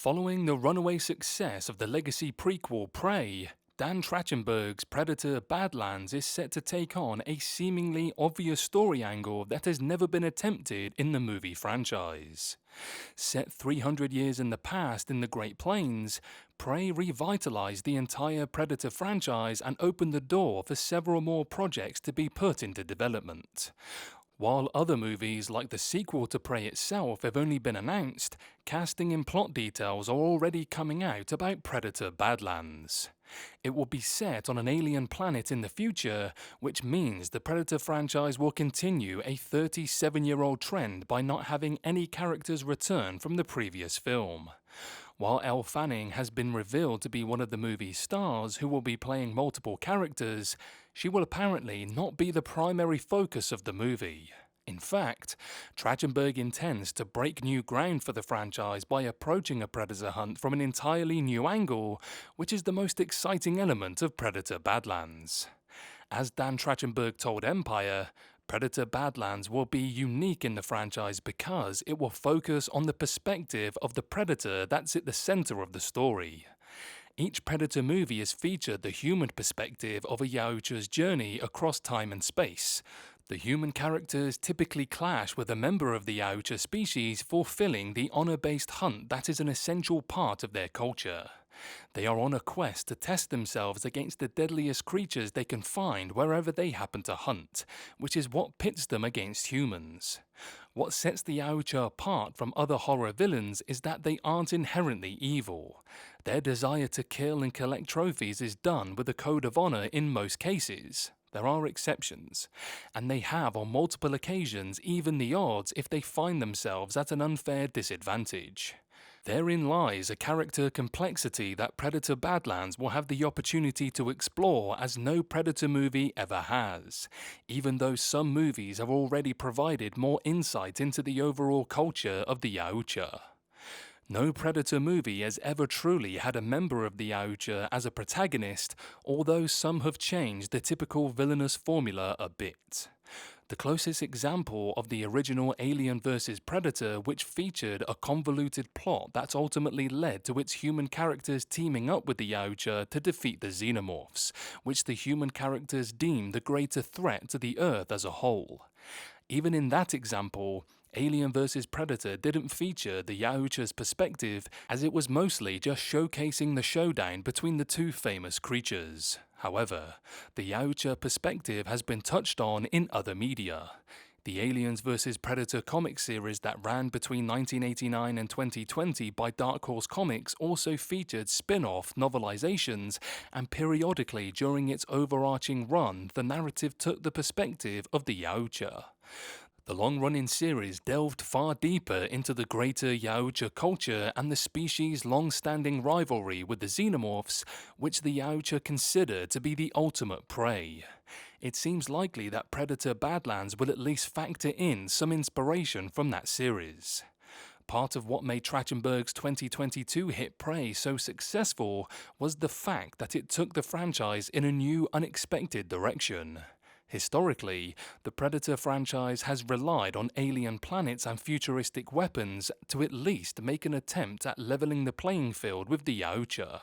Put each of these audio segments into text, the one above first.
Following the runaway success of the legacy prequel Prey, Dan Trachtenberg's Predator Badlands is set to take on a seemingly obvious story angle that has never been attempted in the movie franchise. Set 300 years in the past in the Great Plains, Prey revitalized the entire Predator franchise and opened the door for several more projects to be put into development. While other movies like the sequel to Prey itself have only been announced, casting and plot details are already coming out about Predator Badlands. It will be set on an alien planet in the future, which means the Predator franchise will continue a 37-year-old trend by not having any characters return from the previous film. While Elle Fanning has been revealed to be one of the movie's stars who will be playing multiple characters, she will apparently not be the primary focus of the movie. In fact, Trachtenberg intends to break new ground for the franchise by approaching a Predator hunt from an entirely new angle, which is the most exciting element of Predator Badlands. As Dan Trachtenberg told Empire, Predator Badlands will be unique in the franchise because it will focus on the perspective of the Predator that's at the center of the story. Each Predator movie has featured the human perspective of a Yautja's journey across time and space. The human characters typically clash with a member of the Yautja species fulfilling the honor-based hunt that is an essential part of their culture. They are on a quest to test themselves against the deadliest creatures they can find wherever they happen to hunt, which is what pits them against humans. What sets the Yautja apart from other horror villains is that they aren't inherently evil. Their desire to kill and collect trophies is done with a code of honor in most cases. There are exceptions, and they have on multiple occasions even the odds if they find themselves at an unfair disadvantage. Therein lies a character complexity that Predator Badlands will have the opportunity to explore as no Predator movie ever has, even though some movies have already provided more insight into the overall culture of the Yautja. No Predator movie has ever truly had a member of the Yautja as a protagonist, although some have changed the typical villainous formula a bit. The closest example of the original Alien vs. Predator, which featured a convoluted plot that ultimately led to its human characters teaming up with the Yautja to defeat the Xenomorphs, which the human characters deemed the greater threat to the Earth as a whole. Even in that example, Alien vs. Predator didn't feature the Yautja's perspective, as it was mostly just showcasing the showdown between the two famous creatures. However, the Yautja perspective has been touched on in other media. The Aliens vs. Predator comic series that ran between 1989 and 2020 by Dark Horse Comics also featured spin-off novelizations, and periodically during its overarching run, the narrative took the perspective of the Yautja. The long-running series delved far deeper into the greater Yautja culture and the species' long-standing rivalry with the Xenomorphs, which the Yautja consider to be the ultimate prey. It seems likely that Predator Badlands will at least factor in some inspiration from that series. Part of what made Trachtenberg's 2022 hit Prey so successful was the fact that it took the franchise in a new, unexpected direction. Historically, the Predator franchise has relied on alien planets and futuristic weapons to at least make an attempt at leveling the playing field with the Yautja.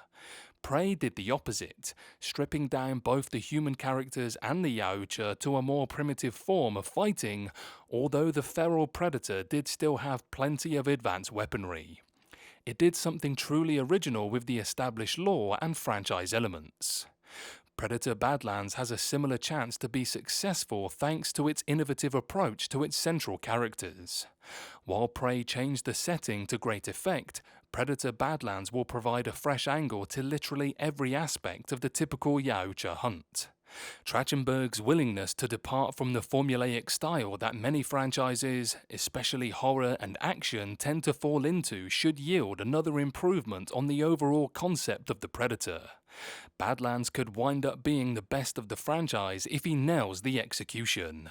Prey did the opposite, stripping down both the human characters and the Yautja to a more primitive form of fighting, although the feral Predator did still have plenty of advanced weaponry. It did something truly original with the established lore and franchise elements. Predator Badlands has a similar chance to be successful thanks to its innovative approach to its central characters. While Prey changed the setting to great effect, Predator Badlands will provide a fresh angle to literally every aspect of the typical Yautja hunt. Trachtenberg's willingness to depart from the formulaic style that many franchises, especially horror and action, tend to fall into should yield another improvement on the overall concept of the Predator. Badlands could wind up being the best of the franchise if he nails the execution.